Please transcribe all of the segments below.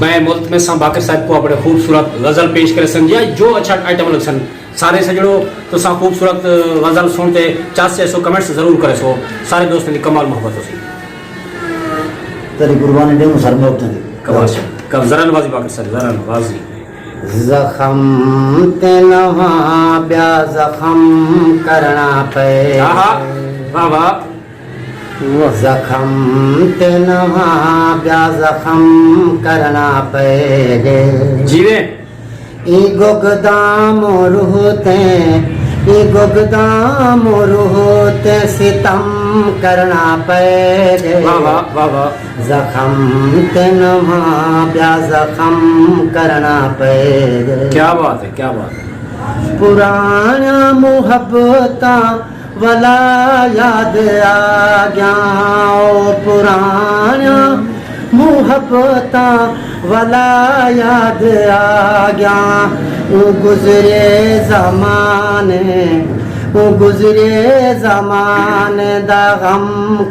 मैं मुल्तमिस सां बाक़िर साहिब को अपने खूबसूरत गज़ल पेश करे सन या जो अच्छा आइटम लग सन सारे सजड़ो तो सा खूबसूरत गज़ल सुनते चाहे सो कमेंट्स ज़रूर करे सो सारे दोस्तों की कमाल मोहब्बत हो सी तेरी कुर्बानी दे सर में उठने कमाल से कब ज़रा नवाज़ी बाक़िर साहिब ज़रा नवाज़ी जख्म ते नवा ब्या जख्म करना पे वाह वाह जख्म ते नवा ब्या जख्म करना पे जीवे ई गुगदाम रूहते ई गुगदाम रूहते सितम करना पे वाह वाह वाह वाह जख्म ते नवा ब्या जख्म करना पे क्या बात है पुराना मुहब्बता वाला याद आ गया पुराना मुहब्बता वाला याद आ गया गुजरे ज़माने दा गम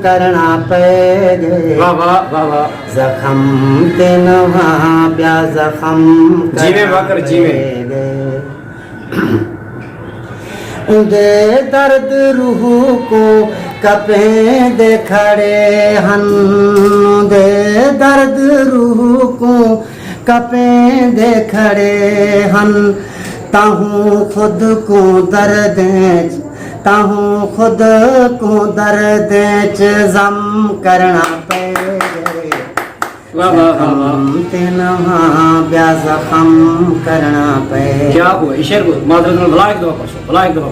करना पे वाह वाह जख्म ते नवा ब्या जख्म जीवे बाकर जीवे दे दर्द रूह को कपे दे खड़े हन दे दर्द रूह को कपे दे खड़े हन ताहूँ खुद को दर्द जम करना पे ब्या जख्म करना पे क्या हुआ इशर को मादर भला एक दफा पढ़ो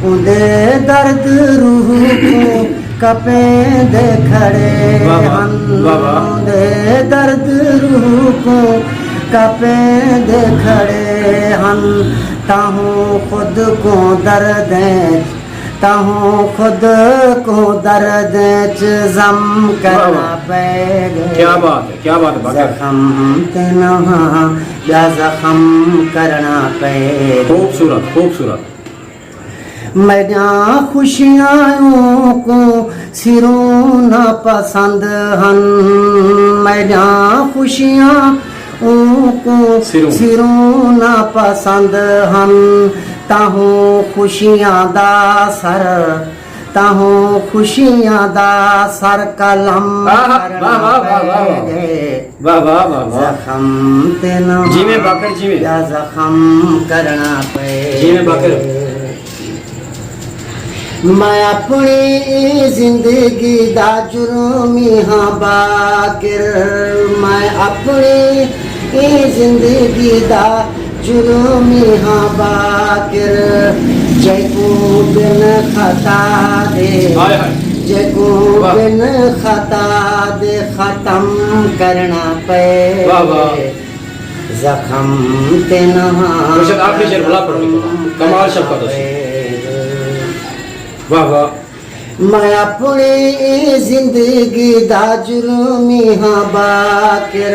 उदे दर्द रूह को कपे दे खड़े हन दे दर्द रूह को कपे दे खड़े हन ताहूँ खुद को दर्द जम करना पे क्या बात है जख्म ते नवा ब्या जख्म करना पे खूबसूरत मैया खुशियों को सिरों न पसंद हन मैया खुशियाँ को सिरों न पसंद हन ताहूँ खुशियाँ दा सर कलम जख्म ते नवा जख्म करना पे मैं अपनी जिंदगी दा जुर्मी हाँ बाकिर मैं अपनी जिंदगी दा जुर्मी हाँ बाकिर जैको बिन खता दे खत्म करना पे जख्म ते नवा कमाल शब्द वाह मैं अपनी जिंदगी दा जुर्मी हाँ बाकिर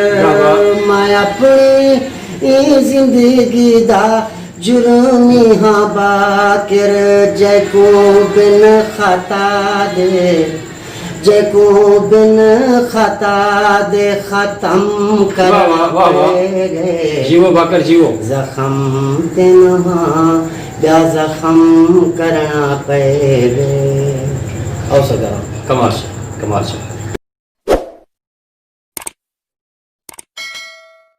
मैं अपनी जिंदगी दा जुर्मी हाँ बाकिर जैको बिन खता दे खत्म करना जीवो बाकर जीवो जख्म ते नवा ब्या जख्म करना पे कमाल से